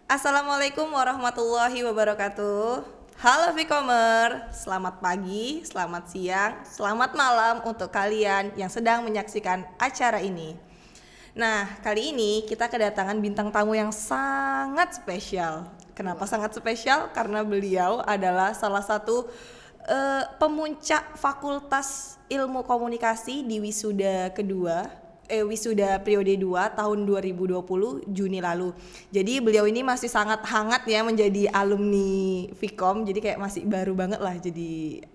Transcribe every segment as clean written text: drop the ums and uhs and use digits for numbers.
Assalamualaikum warahmatullahi wabarakatuh. Halo Vcomer, selamat pagi, selamat siang, selamat malam untuk kalian yang sedang menyaksikan acara ini. Nah, kali ini kita kedatangan bintang tamu yang sangat spesial. Kenapa sangat spesial? Karena beliau adalah salah satu pemuncak Fakultas Ilmu Komunikasi di wisuda periode 2 tahun 2020 Juni lalu. Jadi beliau ini masih sangat hangat ya menjadi alumni Vkom. Jadi kayak masih baru banget lah jadi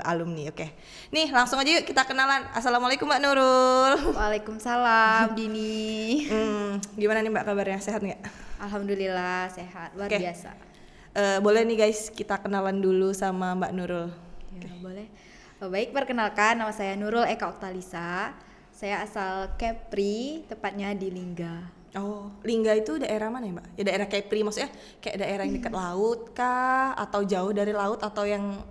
alumni. Oke. Nih, langsung aja yuk kita kenalan. Assalamualaikum Mbak Nurul. Waalaikumsalam Dini. Gimana nih Mbak kabarnya? Sehat nggak? Alhamdulillah sehat, luar biasa. Boleh nih guys, kita kenalan dulu sama Mbak Nurul. Ya, boleh. Baik, perkenalkan nama saya Nurul Eka Oktalisa. Saya asal Kepri, tepatnya di Lingga. Oh, Lingga itu daerah mana ya Mbak? Ya daerah Kepri, maksudnya kayak daerah yang dekat laut kah? Atau jauh dari laut? Atau yang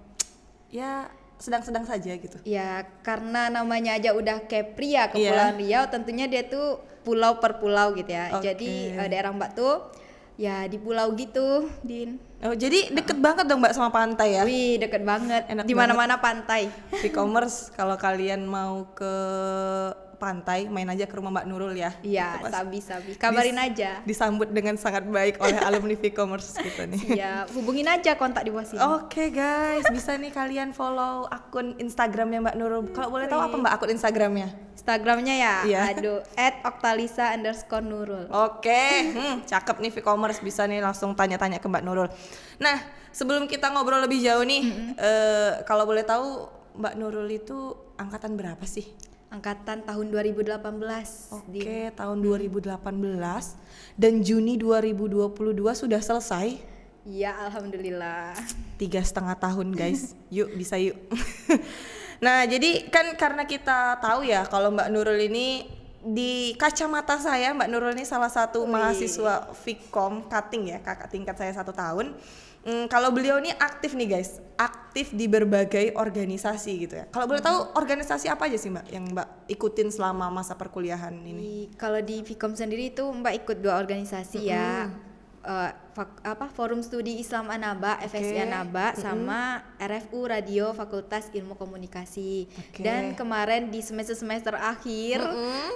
ya sedang-sedang saja gitu? Ya, karena namanya aja udah Kepri ya, Kepulauan Riau, tentunya dia tuh pulau per pulau gitu ya. Jadi daerah Mbak tuh ya di pulau gitu, Din. Oh, jadi deket banget dong Mbak sama pantai ya? Wih, deket banget. Enak di mana-mana pantai. E-commerce kalau kalian mau ke pantai, main aja ke rumah Mbak Nurul ya. Iya, gitu, sabi-sabi. Kabarin aja. Disambut dengan sangat baik oleh alumni e-commerce gitu nih. Iya, hubungin aja kontak di bawah sini. Oke guys, bisa nih kalian follow akun Instagramnya Mbak Nurul. Kalau boleh tahu apa Mbak akun Instagramnya? Instagramnya ya, Iya. aduh, @oktalisa_nurul. Oke, cakep nih e-commerce, bisa nih langsung tanya-tanya ke Mbak Nurul. Nah, sebelum kita ngobrol lebih jauh nih, kalau boleh tahu Mbak Nurul itu angkatan berapa sih? Angkatan tahun 2018. Oke, tahun 2018 dan Juni 2022 sudah selesai. Iya, alhamdulillah. 3,5 tahun guys. Yuk, bisa yuk. Nah, jadi kan karena kita tahu ya kalau Mbak Nurul ini di kacamata saya Mbak Nurul ini salah satu mahasiswa Vkom cutting ya, kakak tingkat saya 1 tahun. Kalau beliau ini aktif nih guys, aktif di berbagai organisasi gitu ya. Kalau boleh tahu organisasi apa aja sih Mbak yang Mbak ikutin selama masa perkuliahan ini? Kalau di Vkom sendiri itu Mbak ikut 2 organisasi ya. Forum Studi Islam Anaba, FSI Anaba, sama RFU Radio Fakultas Ilmu Komunikasi. Dan kemarin di semester akhir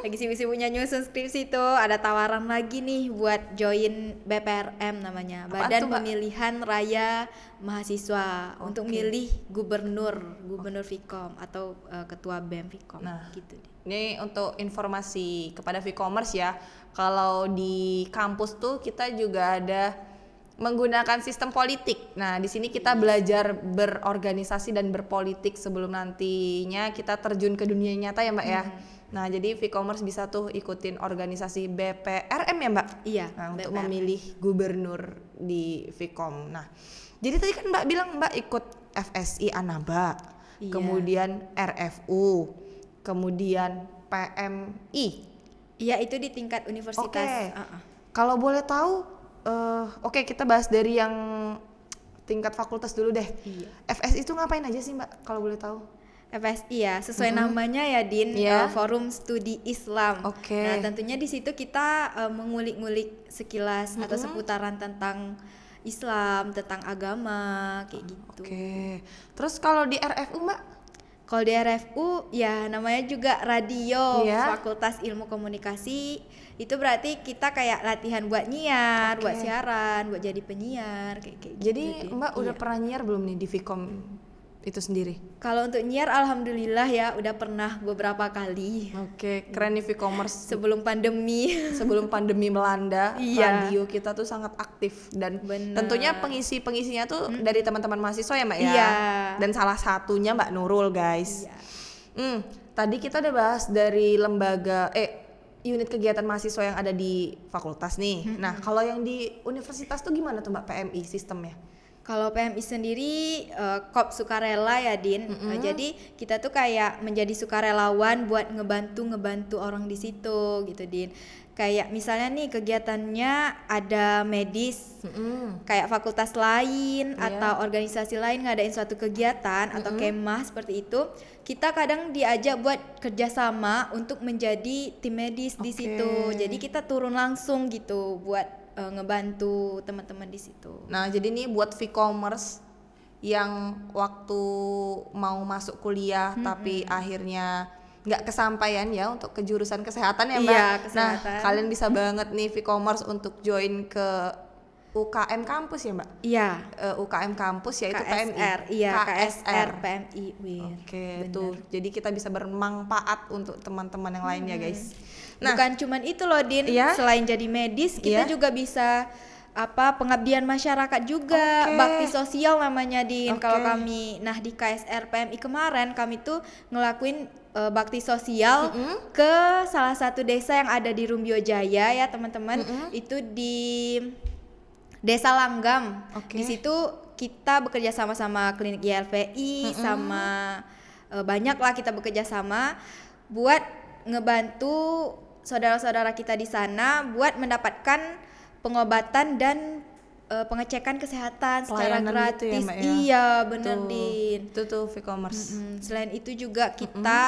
lagi sibuk-sibuknya nyusun skripsi tuh ada tawaran lagi nih buat join BPRM namanya, Badan Pemilihan Raya Mahasiswa, untuk milih gubernur Vkom atau ketua BEM Vkom. Nah, gitu. Ini untuk informasi kepada Vcommerce ya. Kalau di kampus tuh kita juga ada menggunakan sistem politik. Nah, di sini kita belajar berorganisasi dan berpolitik sebelum nantinya kita terjun ke dunia nyata ya, Mbak ya. Nah, jadi Vcommerce bisa tuh ikutin organisasi BPRM ya, Mbak? Iya. Nah, untuk memilih gubernur di Vkom. Nah, jadi tadi kan Mbak bilang Mbak ikut FSI Anaba, kemudian RFU, kemudian PMI. Iya, itu di tingkat universitas. Oke. Kalau boleh tahu, kita bahas dari yang tingkat fakultas dulu deh. Iya. FSI itu ngapain aja sih Mbak? Kalau boleh tahu? FSI ya, sesuai namanya ya Din, Forum Studi Islam. Nah, tentunya di situ kita mengulik-ngulik sekilas atau seputaran tentang Islam, tentang agama, kayak gitu. Oke. Terus kalau di RFU Mbak? Kalau di RFU ya namanya juga radio, Fakultas Ilmu Komunikasi. Itu berarti kita kayak latihan buat nyiar, buat siaran, buat jadi penyiar kayak gitu. Jadi Mbak udah pernah nyiar belum nih di Vkom itu sendiri? Kalau untuk nyiar alhamdulillah ya udah pernah beberapa kali. Oke, keren nih Vcommerce. Sebelum pandemi melanda, radio kita tuh sangat aktif dan tentunya pengisinya tuh dari teman-teman mahasiswa ya Mbak ya. Iya. Dan salah satunya Mbak Nurul guys. Iya. Tadi kita udah bahas dari lembaga unit kegiatan mahasiswa yang ada di fakultas nih. Nah, kalau yang di universitas tuh gimana tuh Mbak PMI sistemnya? Kalau PMI sendiri Kop Sukarela ya Din. Jadi kita tuh kayak menjadi sukarelawan buat ngebantu orang di situ gitu Din. Kayak misalnya nih kegiatannya ada medis, kayak fakultas lain atau organisasi lain ngadain suatu kegiatan atau kemah seperti itu, kita kadang diajak buat kerjasama untuk menjadi tim medis di situ. Jadi kita turun langsung gitu buat ngebantu teman-teman di situ. Nah, jadi nih buat Vcommerce yang waktu mau masuk kuliah tapi akhirnya nggak kesampaian ya untuk ke jurusan kesehatan ya Mbak. Iya, Nah, kesehatan. kalian bisa banget nih Vcommerce untuk join ke UKM kampus ya Mbak? Iya. UKM kampus yaitu PMI. KSR, iya KSR PMI. Wir. Oke, Bener. tuh. Jadi kita bisa bermanfaat untuk teman-teman yang lain ya guys. Nah, Bukan cuman itu loh Din, Iya? selain jadi medis kita Iya? juga bisa pengabdian masyarakat juga, Oke. bakti sosial namanya Din. Oke. Kalau kami, nah di KSR PMI kemarin kami tuh ngelakuin bakti sosial ke salah satu desa yang ada di Rumbio Jaya ya teman-teman. Itu di Desa Langgam. Oke. Di situ kita bekerja sama klinik YLVI sama banyak lah kita bekerja sama buat ngebantu saudara-saudara kita di sana buat mendapatkan pengobatan dan pengecekan kesehatan secara Pelayanan gratis. gitu ya, Mbak, ya? Iya, bener tuh. Din. Itu tuh Vcommerce. Selain itu juga kita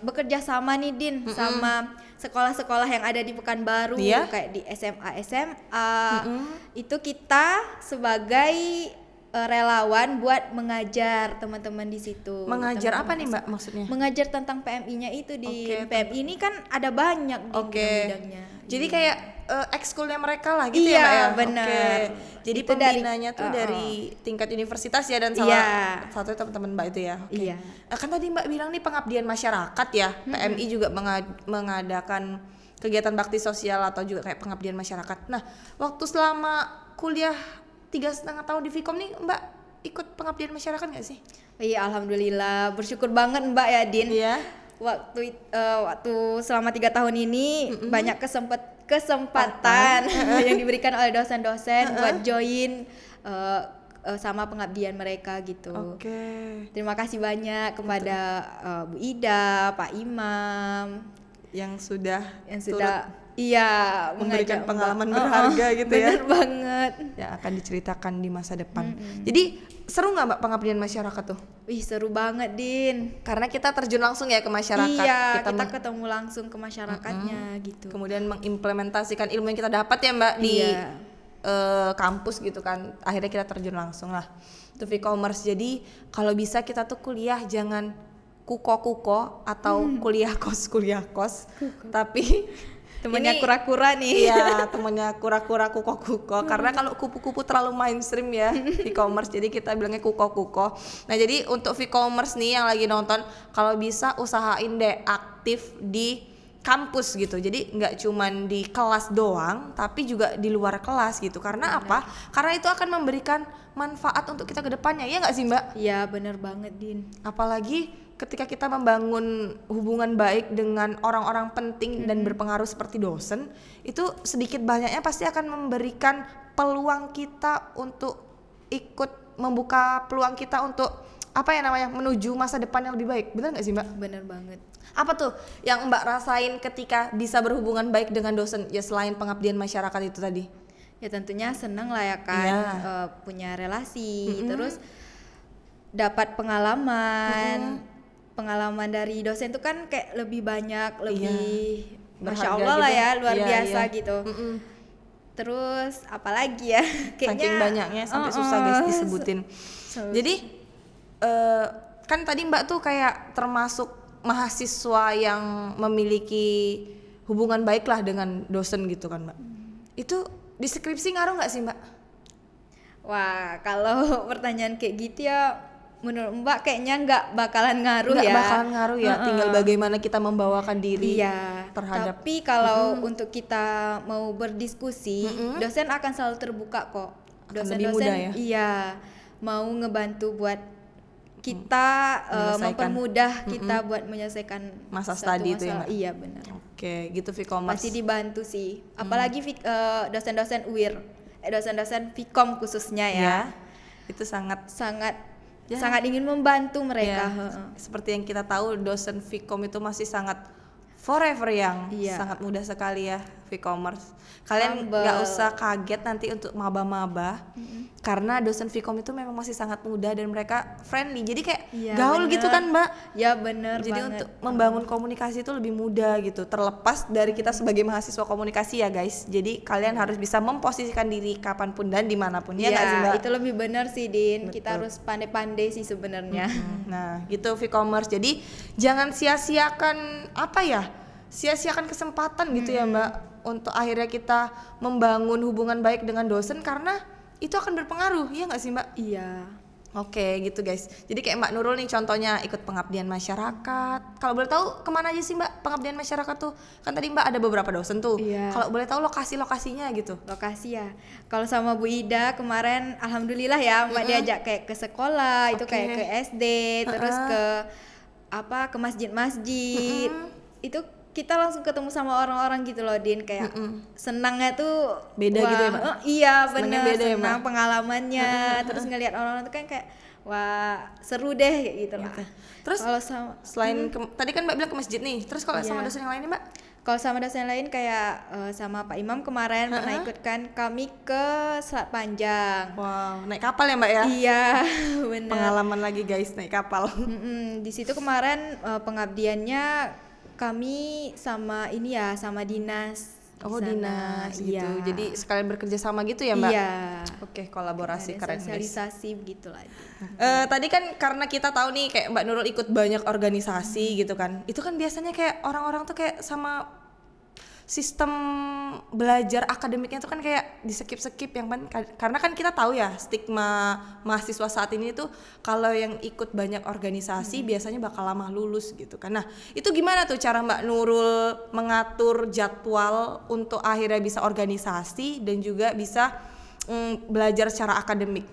bekerja sama nih Din sama sekolah-sekolah yang ada di Pekanbaru Iya. kayak di SMA itu kita sebagai relawan buat mengajar teman-teman di situ. Mengajar apa Teman-teman nih Mbak maksudnya? mengajar tentang PMI-nya itu di Oke, PMI ini kan ada banyak di Oke. bidang-bidangnya. Jadi Iya. kayak ekskulnya mereka lah gitu Iya, ya Mbak ya? benar. Oke. Jadi Itu dari- pembinanya tuh dari tingkat universitas ya dan Iya. satu teman-teman Mbak itu ya. Oke. Iya. Kan tadi Mbak bilang nih pengabdian masyarakat ya. PMI juga mengadakan kegiatan bakti sosial atau juga kayak pengabdian masyarakat. Nah, waktu selama kuliah 3,5 tahun di Vcom nih Mbak ikut pengabdian masyarakat nggak sih? Iya, alhamdulillah bersyukur banget Mbak ya Din. Iya. Waktu selama 3 tahun ini banyak kesempatan yang diberikan oleh dosen-dosen buat join sama pengabdian mereka gitu. Oke. Terima kasih banyak kepada Bu Ida, Pak Imam Yang sudah yang turut sudah memberikan mengajak pengalaman Mbak. berharga gitu ya. Bener banget. yang akan diceritakan di masa depan. Jadi seru nggak Mbak pengabdian masyarakat tuh? Wih, seru banget Din. Karena kita terjun langsung ya ke masyarakat. Iya, kita men- ketemu langsung ke masyarakatnya gitu. kemudian mengimplementasikan ilmu yang kita dapat ya Mbak di Iya. kampus gitu kan. Akhirnya kita terjun langsung lah. Itu Vcommerce. Jadi kalau bisa kita tuh kuliah jangan kuko-kuko atau kuliah kos, tapi Temennya ini- kura-kura nih. Iya, temennya kura-kura kuko-kuko. Karena kalau kupu-kupu terlalu mainstream ya Vcommerce, jadi kita bilangnya kuko-kuko. Nah, jadi untuk Vcommerce nih yang lagi nonton, kalau bisa usahain deh aktif di kampus gitu. Jadi nggak cuman di kelas doang, tapi juga di luar kelas gitu. Karena apa? Karena itu akan memberikan manfaat untuk kita ke depannya. Iya nggak sih Mbak? Iya, bener banget Din. Apalagi ketika kita membangun hubungan baik dengan orang-orang penting dan berpengaruh seperti dosen, itu sedikit banyaknya pasti akan memberikan peluang kita untuk ikut membuka peluang kita untuk apa ya namanya menuju masa depan yang lebih baik. Benar nggak sih Mbak? Bener banget. Apa tuh yang Mbak rasain ketika bisa berhubungan baik dengan dosen ya selain pengabdian masyarakat itu tadi? Ya tentunya seneng lah ya kan, Iya. punya relasi, terus dapat pengalaman. Pengalaman dari dosen itu kan kayak lebih banyak, lebih Masya Berharga Allah lah gitu. ya, luar Iya, biasa iya. gitu. Terus apalagi ya? Saking banyaknya sampai susah guys disebutin. Jadi kan tadi Mbak tuh kayak termasuk mahasiswa yang memiliki hubungan baik lah dengan dosen gitu kan Mbak. Itu di skripsi ngaruh nggak sih Mbak? Wah, kalau pertanyaan kayak gitu ya menurut Mbak kayaknya nggak bakalan ngaruh Nggak ya. bakalan ngaruh ya, tinggal bagaimana kita membawakan diri Iya, terhadap. tapi kalau untuk kita mau berdiskusi, dosen akan selalu terbuka kok. Akan lebih mudah ya? Iya, mau ngebantu buat kita Menyelesaikan. mempermudah kita buat menyelesaikan Masa satu studi itu ya, masalah. Mbak? Iya benar. Oke, gitu Vcommerce. Pasti dibantu sih. Apalagi dosen-dosen UIR, dosen-dosen Vcom khususnya ya, ya. Itu sangat Ya. sangat ingin membantu mereka. ya, Heeh. seperti yang kita tahu dosen Vcom itu masih sangat forever yang Iya. sangat mudah sekali ya Vcommerce. Kalian Humble. nggak usah kaget nanti untuk maba-maba, karena dosen Vcom itu memang masih sangat muda dan mereka friendly. Jadi kayak Iya, gaul bener. gitu kan Mbak. Ya bener Jadi banget. untuk membangun komunikasi itu lebih mudah gitu. Terlepas dari kita sebagai mahasiswa komunikasi ya guys. Jadi kalian harus bisa memposisikan diri kapanpun dan dimanapun ya nggak sih Mbak? Itu lebih benar sih Din. Kita Betul. harus pandai-pandai sih sebenarnya. Nah, gitu Vcommerce. Jadi jangan sia-siakan sia-siakan kesempatan gitu ya Mbak untuk akhirnya kita membangun hubungan baik dengan dosen, karena itu akan berpengaruh, ya nggak sih Mbak? Iya. Oke, gitu guys. Jadi kayak Mbak Nurul nih contohnya ikut pengabdian masyarakat. Kalau boleh tahu kemana aja sih Mbak pengabdian masyarakat tuh? Kan tadi Mbak ada beberapa dosen tuh. Iya. Kalau boleh tahu lokasi-lokasinya gitu. Lokasi ya. Kalau sama Bu Ida kemarin alhamdulillah ya Mbak diajak kayak ke sekolah, itu Oke. kayak ke SD, terus ke ke masjid-masjid. Itu kita langsung ketemu sama orang-orang gitu loh Din, kayak senangnya tuh Beda gitu ya, Mbak? Iya Senangnya bener, beda ya, senang Mbak? pengalamannya, terus ngelihat orang-orang tuh kan kayak wah seru deh kayak gitu lah. Terus Kalau sama selain tadi kan Mbak bilang ke masjid nih. Terus kalau sama Iya. dosen yang lainnya Mbak? Kalau sama dosen lain kayak sama Pak Imam kemarin pernah ikut kan kami ke Selat Panjang. Wow, naik kapal ya Mbak ya? Iya, benar. Pengalaman lagi guys naik kapal. Di situ kemarin pengabdiannya kami sama ini ya, sama dinas. di Oh sana. dinas gitu. Iya. Jadi sekalian bekerja sama gitu ya Mbak? Iya. Oke, kolaborasi Ada keren guys. sosialisasi begitu lah. Tadi kan karena kita tahu nih kayak Mbak Nurul ikut banyak organisasi gitu kan. Itu kan biasanya kayak orang-orang tuh kayak sama sistem belajar akademiknya tuh kan kayak di skip yang karena kan kita tahu ya stigma mahasiswa saat ini tuh kalau yang ikut banyak organisasi biasanya bakal lama lulus gitu kan. Nah, itu gimana tuh cara Mbak Nurul mengatur jadwal untuk akhirnya bisa organisasi dan juga bisa belajar secara akademik?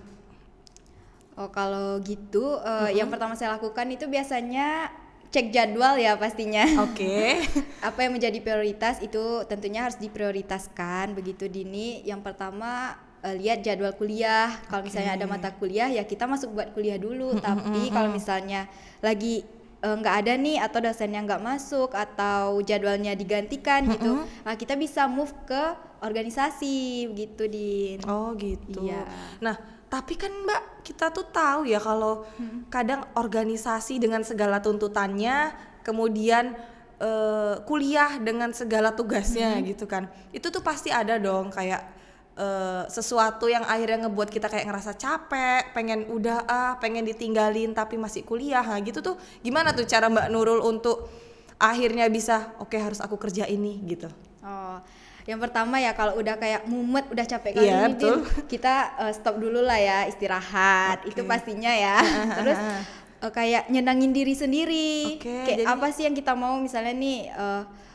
Oh, kalau gitu yang pertama saya lakukan itu biasanya cek jadwal ya pastinya. Oke. Apa yang menjadi prioritas itu tentunya harus diprioritaskan begitu dini. Yang pertama lihat jadwal kuliah. Kalau misalnya ada mata kuliah ya kita masuk buat kuliah dulu. Tapi kalau misalnya lagi nggak ada nih atau dosennya nggak masuk atau jadwalnya digantikan gitu, nah, kita bisa move ke organisasi begitu Din. Oh gitu. Iya. Nah, tapi kan Mbak kita tuh tahu ya kalau kadang organisasi dengan segala tuntutannya, kemudian kuliah dengan segala tugasnya gitu kan. Itu tuh pasti ada dong kayak sesuatu yang akhirnya ngebuat kita kayak ngerasa capek, pengen pengen ditinggalin tapi masih kuliah. Nah, gitu tuh gimana tuh cara Mbak Nurul untuk akhirnya bisa oke, harus aku kerja ini gitu. Oh, yang pertama ya kalau udah kayak mumet, udah capek kali Iya, ini Din, kita stop dulu lah ya, istirahat. Oke. Itu pastinya ya. Terus kayak nyenangin diri sendiri. Oke, Kayak jadi- apa sih yang kita mau misalnya nih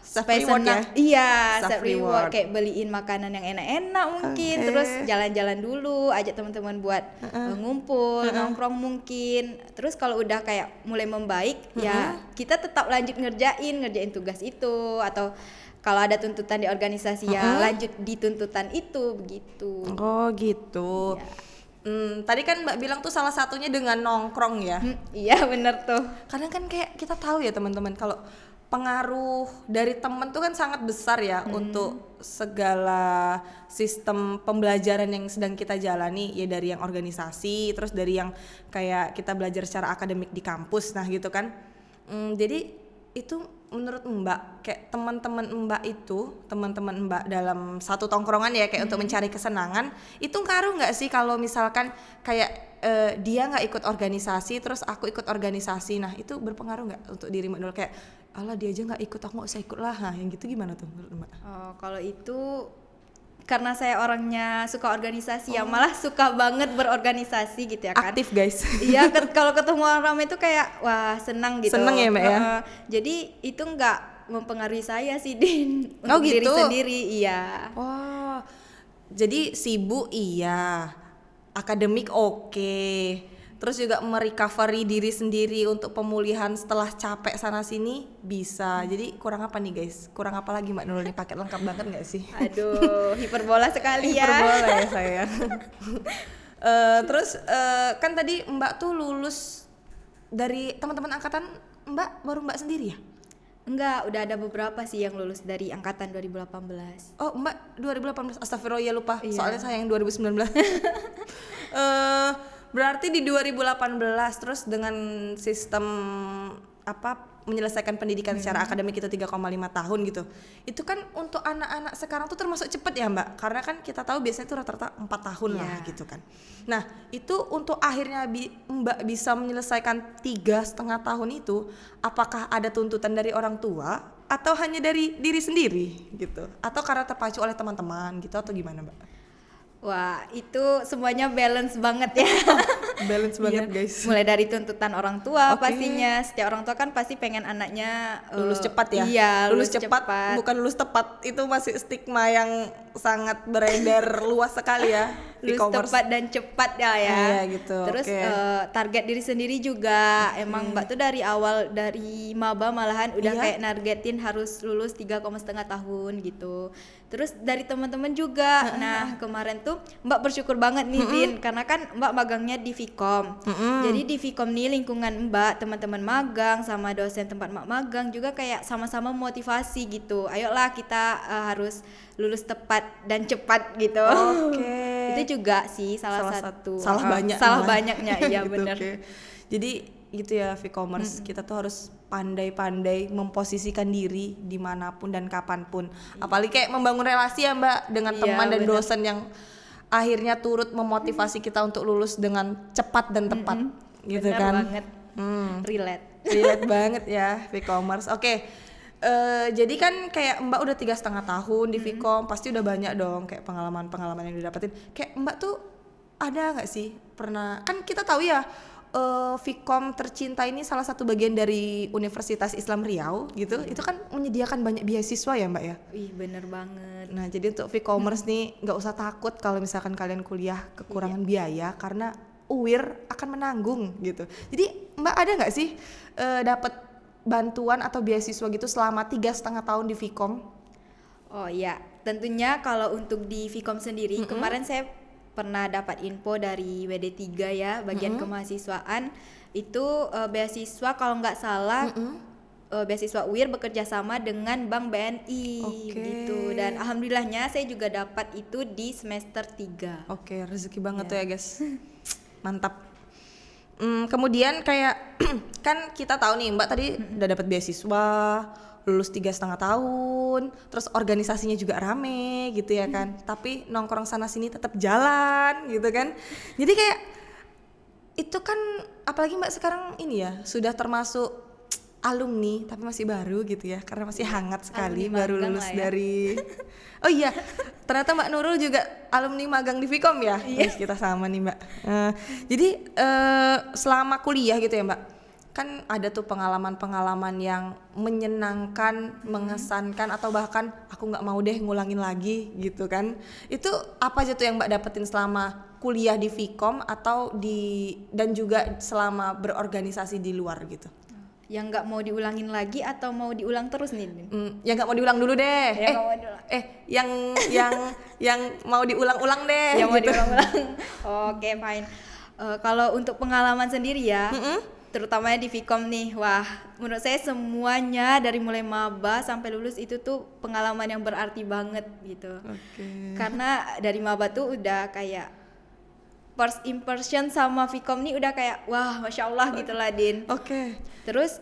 Self supaya reward senang. ya? Iya, Self self reward. reward. Kayak beliin makanan yang enak-enak mungkin, Oke. terus jalan-jalan dulu, ajak teman-teman buat ngumpul, nongkrong mungkin. Terus kalau udah kayak mulai membaik, ya kita tetap lanjut ngerjain tugas itu atau kalau ada tuntutan di organisasi ya lanjut di tuntutan itu begitu. Oh gitu. Tadi kan Mbak bilang tuh salah satunya dengan nongkrong ya. Iya bener tuh. Kadang kan kayak kita tahu ya teman-teman kalau pengaruh dari teman tuh kan sangat besar ya untuk segala sistem pembelajaran yang sedang kita jalani, ya dari yang organisasi, terus dari yang kayak kita belajar secara akademik di kampus, nah gitu kan. Jadi itu menurut Mbak kayak teman-teman Mbak dalam satu tongkrongan ya kayak untuk mencari kesenangan, itu ngaruh nggak sih kalau misalkan kayak dia nggak ikut organisasi terus aku ikut organisasi, nah itu berpengaruh nggak untuk diri Mbak Nurul kayak alah dia aja nggak ikut aku nggak usah ikut lah, nah yang gitu gimana tuh menurut Mbak? Oh, kalau itu karena saya orangnya suka organisasi ya, malah suka banget berorganisasi gitu ya kan. Aktif guys. Iya, kalau ketemu orang ramai itu kayak wah senang gitu. Seneng ya, Mbak ya? Jadi itu nggak mempengaruhi saya sih Din Oh, untuk diri gitu? sendiri, iya. Wah, jadi sibuk iya, akademik oke. Terus juga merecovery diri sendiri untuk pemulihan setelah capek sana sini bisa. Jadi kurang apa nih guys? Kurang apa lagi Mbak Nurul nih, paket lengkap banget nggak sih? Aduh, hiperbola sekali ya. Hiperbola ya saya. Terus kan tadi Mbak tuh lulus dari teman-teman angkatan Mbak, baru Mbak sendiri ya? Enggak, udah ada beberapa sih yang lulus dari angkatan 2018. Oh, Mbak 2018. Astagfirullah, ya lupa. Iya. Soalnya saya yang 2019. Berarti di 2018 terus dengan sistem menyelesaikan pendidikan secara akademik itu 3,5 tahun gitu. Itu kan untuk anak-anak sekarang tuh termasuk cepet ya, Mbak? Karena kan kita tahu biasanya tuh rata-rata 4 tahun lah gitu kan. Nah, itu untuk akhirnya Mbak bisa menyelesaikan 3,5 tahun itu, apakah ada tuntutan dari orang tua atau hanya dari diri sendiri gitu? Atau karena terpacu oleh teman-teman gitu atau gimana, Mbak? Wah, itu semuanya balance banget ya. Balance banget, guys. Mulai dari tuntutan orang tua Oke. pastinya. Setiap orang tua kan pasti pengen anaknya Lulus cepat ya? Iya, lulus cepat, bukan lulus tepat. Itu masih stigma yang sangat beredar luas sekali ya di lulus e-commerce. tepat dan cepat ya. Iya gitu. Terus oke. target diri sendiri juga. Emang Mbak tuh dari awal dari maba malahan udah Iya. kayak nargetin harus lulus 3,5 tahun gitu. Terus dari teman-teman juga. Nah, kemarin tuh Mbak bersyukur banget nih Din, karena kan Mbak magangnya di Vkom. Jadi di Vkom nih lingkungan Mbak, teman-teman magang sama dosen tempat Mbak magang juga kayak sama-sama motivasi gitu. Ayolah kita harus lulus tepat dan cepat gitu. Oke. Itu juga sih salah satu salah banyak salah malah. banyaknya iya Gitu, benar. oke. Jadi gitu ya e-commerce, kita tuh harus pandai-pandai memposisikan diri dimanapun dan kapanpun. Apalagi kayak membangun relasi ya Mbak dengan Iya, teman dan bener. dosen yang akhirnya turut memotivasi kita untuk lulus dengan cepat dan tepat gitu Benar kan. banget. Relate. Relate banget ya e-commerce. Oke. Jadi kan kayak Mbak udah 3,5 tahun di Vkom, pasti udah banyak dong kayak pengalaman-pengalaman yang didapetin. Kayak Mbak tuh ada nggak sih pernah, kan kita tahu ya Vkom tercinta ini salah satu bagian dari Universitas Islam Riau gitu. Itu kan menyediakan banyak beasiswa ya Mbak ya. Ih bener banget. Nah jadi untuk e-commerce nih nggak usah takut kalau misalkan kalian kuliah kekurangan biaya karena UIR akan menanggung gitu. Jadi Mbak ada nggak sih dapat bantuan atau beasiswa gitu selama 3,5 tahun di Vkom? Oh iya, tentunya kalau untuk di Vkom sendiri kemarin saya pernah dapat info dari WD3 ya, bagian kemahasiswaan itu beasiswa kalau nggak salah beasiswa UIR bekerja sama dengan Bank BNI Oke. gitu, dan alhamdulillahnya saya juga dapat itu di semester 3. Oke, rezeki banget tuh ya guys. Mantap. Kemudian kayak kan kita tahu nih Mbak tadi udah dapat beasiswa, lulus 3,5 tahun, terus organisasinya juga rame gitu ya kan. Tapi nongkrong sana sini tetap jalan gitu kan. Jadi kayak itu kan apalagi Mbak sekarang ini ya sudah termasuk alumni tapi masih baru gitu ya, karena masih hangat sekali Alumni baru magang lulus lah ya. dari oh iya ternyata Mbak Nurul juga alumni magang di Vkom ya. Terus kita sama nih Mbak. Jadi selama kuliah gitu ya Mbak, kan ada tuh pengalaman-pengalaman yang menyenangkan, mengesankan atau bahkan aku nggak mau deh ngulangin lagi gitu kan. Itu apa aja tuh yang Mbak dapetin selama kuliah di Vkom atau dan juga selama berorganisasi di luar gitu? Yang nggak mau diulangin lagi atau mau diulang terus nih Din? Yang nggak mau diulang dulu deh. Yang nggak mau diulang. Yang mau diulang-ulang deh. Yang mau gitu. diulang-ulang. Oke, fine. Kalau untuk pengalaman sendiri ya, terutamanya di Vkom nih, wah, menurut saya semuanya dari mulai maba sampai lulus itu tuh pengalaman yang berarti banget gitu. Oke. Karena dari maba tuh udah kayak first impression sama Vkom nih udah kayak wah, masya Allah gitu lah Din. Oke. Terus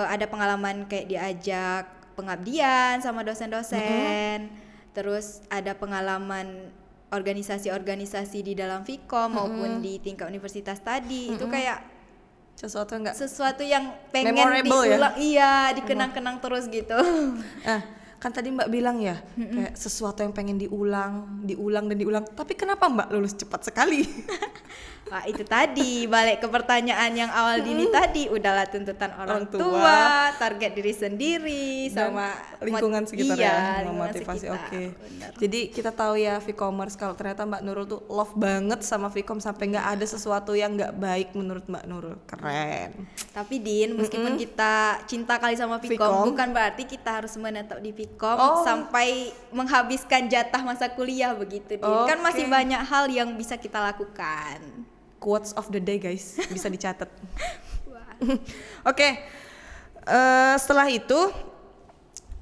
ada pengalaman kayak diajak pengabdian sama dosen-dosen. Terus ada pengalaman organisasi-organisasi di dalam Vkom maupun di tingkat universitas tadi. Itu kayak sesuatu yang pengen Memorable ya? diulang, iya, dikenang-kenang terus gitu. Kan tadi Mbak bilang ya, kayak sesuatu yang pengen diulang dan diulang. Tapi kenapa Mbak lulus cepat sekali? Wah, itu tadi balik ke pertanyaan yang awal Dini tadi, udahlah tuntutan orang Orang tua, tua, target diri sendiri Dan sama lingkungan sekitar iya, ya, lingkungan memotivasi. sekitar, Oke. bener. Jadi kita tahu ya e-commerce kalau ternyata Mbak Nurul tuh love banget sama Vkom sampai nggak ada sesuatu yang nggak baik menurut Mbak Nurul. Keren. Tapi Din, meskipun kita cinta kali sama Vkom. Vkom, bukan berarti kita harus menetap di Vkom Oh. sampai menghabiskan jatah masa kuliah begitu Din. Kan masih Oke. banyak hal yang bisa kita lakukan. Quotes of the day guys, bisa dicatat. Oke. Setelah itu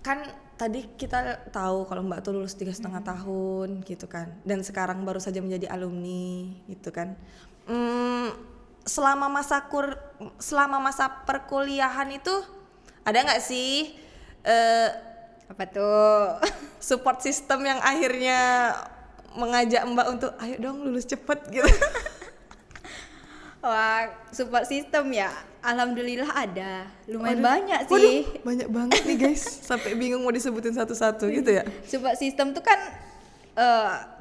kan tadi kita tahu kalau Mbak tuh lulus 3,5 tahun gitu kan, dan sekarang baru saja menjadi alumni gitu kan. Selama masa perkuliahan itu ada nggak sih Apa tuh? support system yang akhirnya mengajak Mbak untuk ayo dong lulus cepet gitu? Wah, support system ya. Alhamdulillah ada. Lumayan Waduh. banyak sih. Waduh, banyak banget nih guys, sampai bingung mau disebutin satu-satu gitu ya. Support system tuh kan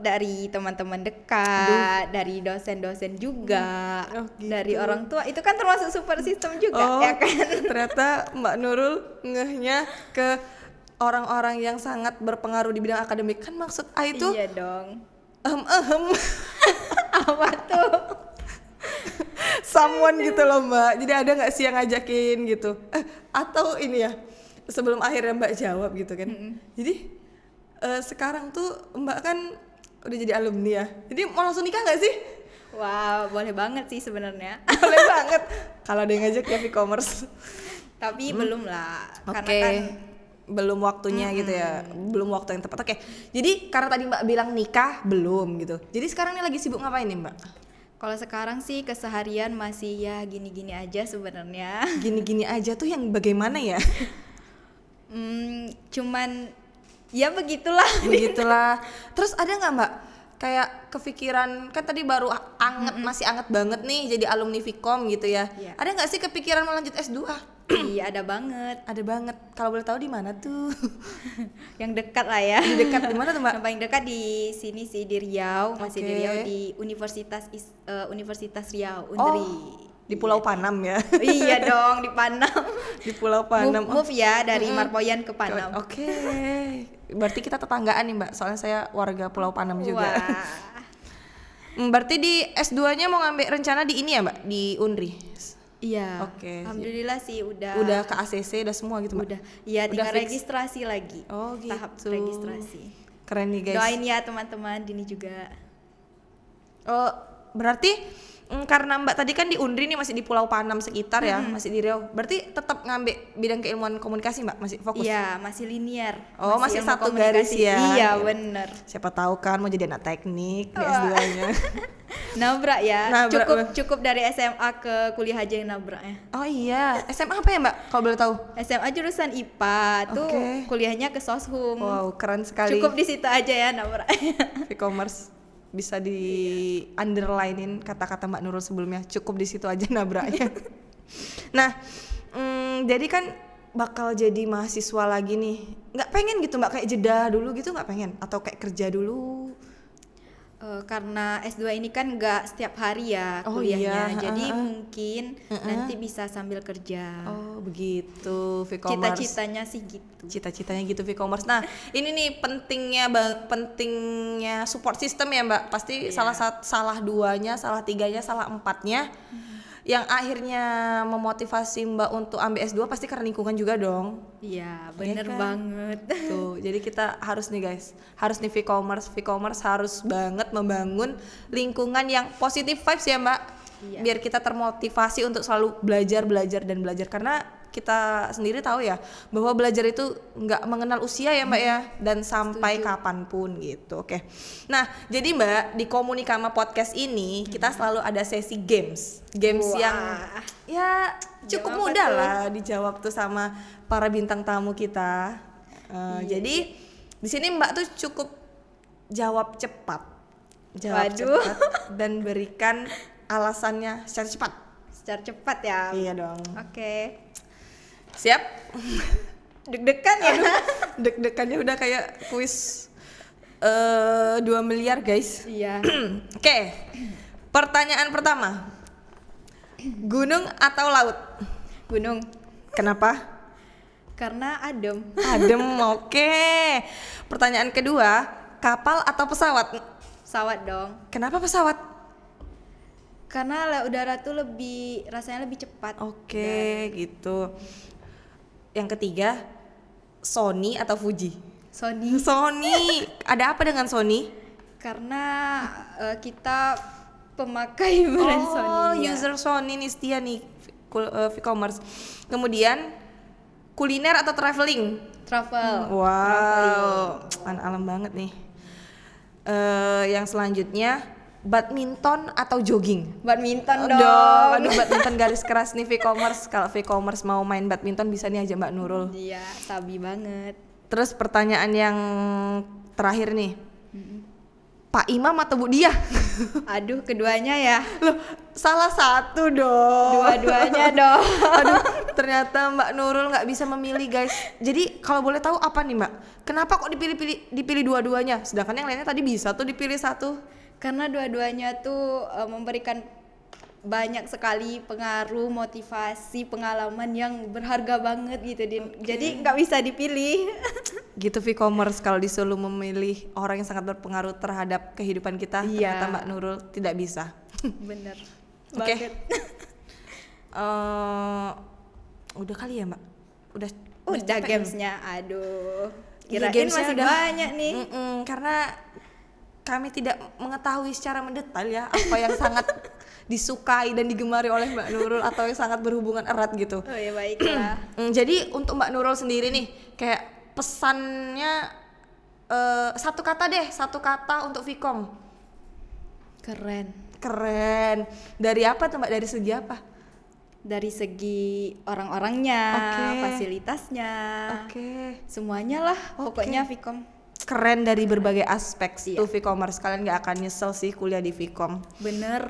dari teman-teman dekat, dari dosen-dosen juga, Oh, gitu. dari orang tua, itu kan termasuk support system juga, Oh, ya kan? ternyata Mbak Nurul ngehnya ke orang-orang yang sangat berpengaruh di bidang akademik. Kan maksud A itu Iya dong. ehem Apa tuh? someone gitu loh Mbak. Jadi ada nggak sih yang ngajakin gitu? Atau ini ya, sebelum akhirnya Mbak jawab gitu kan. Jadi sekarang tuh Mbak kan udah jadi alumni ya. Jadi mau langsung nikah nggak sih? Wow, boleh banget sih sebenarnya. Boleh banget. Kalau ada yang ngajak ya e-commerce. Tapi belum lah, karena Oke. kan Belum waktunya gitu ya. Belum waktu yang tepat. Oke. Jadi karena tadi Mbak bilang nikah belum gitu. Jadi sekarang ini lagi sibuk ngapain nih Mbak? kalau sekarang sih keseharian masih ya gini-gini aja sebenarnya. Gini-gini aja tuh yang bagaimana ya? Cuman ya begitulah. Begitulah. Terus ada nggak Mbak kayak kepikiran, kan tadi baru masih anget banget nih jadi alumni Vkom gitu ya. Iya. Ada nggak sih kepikiran mau lanjut S2? Iya, ada banget. Ada banget. Kalau boleh tahu di mana tuh? Yang dekat lah ya. Di dekat di mana tuh Mbak? Yang paling dekat di sini sih, di Riau, masih di Oke. Riau, di Universitas Riau, Undri. Di Pulau Panam ya. Iya dong, di Panam. Di Pulau Panam. Move ya dari Marpoyan ke Panam. Oke. Berarti kita tetanggaan nih Mbak. Soalnya saya warga Pulau Panam juga. Wah. Berarti di S2-nya mau ngambil rencana di ini ya Mbak? Di Unri. Iya. Oke. Alhamdulillah sih udah. Udah ke ACC udah semua gitu Mbak? Udah. Iya, Udah tinggal fix? registrasi lagi. Oh gitu. Tahap registrasi. Keren nih guys. Doain ya teman-teman, Dini juga. Oh, berarti karena Mbak tadi kan di Undri nih masih di Pulau Panam sekitar ya, masih di Riau. Berarti tetap ngambil bidang keilmuan komunikasi Mbak, masih fokus? Iya, masih linear. Oh, masih ilmu satu komunikasi. garis ya. Iya, bener. Siapa tahu kan mau jadi anak teknik di S2-nya. Nabrak ya. Nabrak, Cukup dari SMA ke kuliah aja yang nabraknya. Oh iya, SMA apa ya Mbak kalau boleh tahu? SMA jurusan IPA tuh Oke. kuliahnya ke Soshum. Wow, keren sekali. Cukup di situ aja ya nabraknya. E-commerce bisa di underlinein kata-kata Mbak Nurul sebelumnya, cukup di situ aja nabraknya. Nah, jadi kan bakal jadi mahasiswa lagi nih, nggak pengen gitu Mbak kayak jeda dulu gitu, nggak pengen atau kayak kerja dulu? Karena S2 ini kan nggak setiap hari ya Oh kuliahnya, iya, jadi mungkin nanti bisa sambil kerja. Oh begitu, e-commerce. Cita-citanya sih gitu. Cita-citanya gitu e-commerce. Nah, ini nih pentingnya support system ya Mbak. Pasti salah duanya, salah tiganya, salah empatnya. Yang akhirnya memotivasi Mbak untuk ambil S2 pasti karena lingkungan juga dong. Iya, bener kan? banget. Tuh, jadi kita harus nih guys, harus nih e-commerce harus banget membangun lingkungan yang positif vibes ya Mbak. Iya. Biar kita termotivasi untuk selalu belajar karena kita sendiri tahu ya bahwa belajar itu nggak mengenal usia ya Mbak ya, dan sampai kapanpun gitu. Oke. Nah, jadi Mbak di Komunikama Podcast ini kita selalu ada sesi games Wah. yang ya cukup Jawab apa mudah tuh? lah dijawab tuh sama para bintang tamu kita. Jadi di sini Mbak tuh cukup jawab cepat, Waduh. dan berikan alasannya secara cepat. Secara cepat ya. Iya dong. Oke. Siap? Deg-degan ya. Deg-degannya udah kayak kuis 2 miliar guys. Iya. Oke. Pertanyaan pertama. Gunung atau laut? Gunung. Kenapa? Karena adem. Adem. Oke. Pertanyaan kedua, kapal atau pesawat? Pesawat dong. Kenapa pesawat? Karena udara tuh rasanya lebih cepat. Oke, gitu. Yang ketiga, Sony atau Fuji? Sony. Sony. Ada apa dengan Sony? Karena kita pemakai brand Sony. User Sony nih setia nih e-commerce. Kemudian kuliner atau traveling? Travel. Wow, alam banget nih. Yang selanjutnya, badminton atau jogging? Badminton Dong. dong. Aduh, badminton garis keras nih V-commerce. Kalau V-commerce mau main badminton bisa nih aja Mbak Nurul. Iya, sabi banget. Terus pertanyaan yang terakhir nih, Pak Imam atau Bu Diah? Aduh, keduanya ya. Loh, salah satu dong. Dua-duanya dong. Aduh, ternyata Mbak Nurul nggak bisa memilih guys. Jadi kalau boleh tahu apa nih Mbak? Kenapa kok dipilih dua-duanya? Sedangkan yang lainnya tadi bisa tuh dipilih satu. Karena dua-duanya tuh memberikan banyak sekali pengaruh, motivasi, pengalaman yang berharga banget gitu, Din. Jadi nggak bisa dipilih. Gitu V-commerce kalau disuruh memilih orang yang sangat berpengaruh terhadap kehidupan kita, Iya. ternyata Mbak Nurul tidak bisa. Bener. Oke. Banget. Udah kali ya Mbak? Udah Udah capek gamesnya, aduh. Iya, Kirain gamesnya masih udah banyak nih. karena kami tidak mengetahui secara mendetail ya apa yang sangat disukai dan digemari oleh Mbak Nurul atau yang sangat berhubungan erat gitu. Oh ya baiklah. Jadi untuk Mbak Nurul sendiri nih, kayak pesannya satu kata untuk Vkom. Keren. Keren. Dari apa tuh Mbak? Dari segi apa? Dari segi orang-orangnya, Oke. fasilitasnya, semuanya lah. Pokoknya Vkom. Keren dari berbagai aspek Iya. tuh V-commerce. Kalian gak akan nyesel sih kuliah di Vkom. Bener.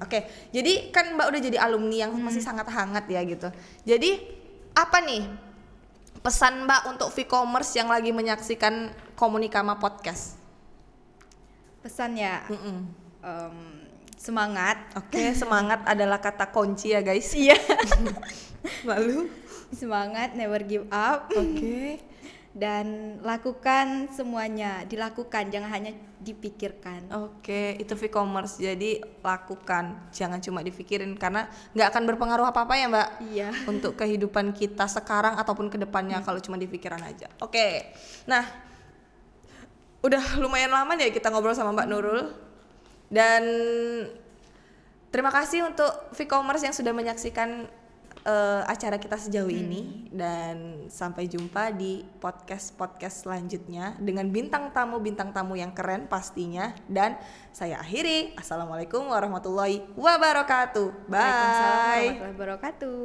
Oke. Jadi kan Mbak udah jadi alumni yang masih sangat hangat ya gitu. Jadi apa nih pesan Mbak untuk V-commerce yang lagi menyaksikan Komunikama Podcast? Pesannya semangat. Oke, semangat adalah kata kunci ya guys. Iya. Lalu? Semangat, never give up. Oke. Dan lakukan semuanya, dilakukan, jangan hanya dipikirkan. Oke, itu V-commerce. Jadi lakukan, jangan cuma dipikirin karena nggak akan berpengaruh apa-apa ya Mbak. Iya. Untuk kehidupan kita sekarang ataupun kedepannya kalau cuma dipikiran aja. Oke, nah udah lumayan lama ya kita ngobrol sama Mbak Nurul. Dan terima kasih untuk V-commerce yang sudah menyaksikan acara kita sejauh ini. Dan sampai jumpa di podcast selanjutnya dengan bintang tamu yang keren pastinya. Dan saya akhiri, assalamualaikum warahmatullahi wabarakatuh. Bye. Waalaikumsalam warahmatullahi wabarakatuh.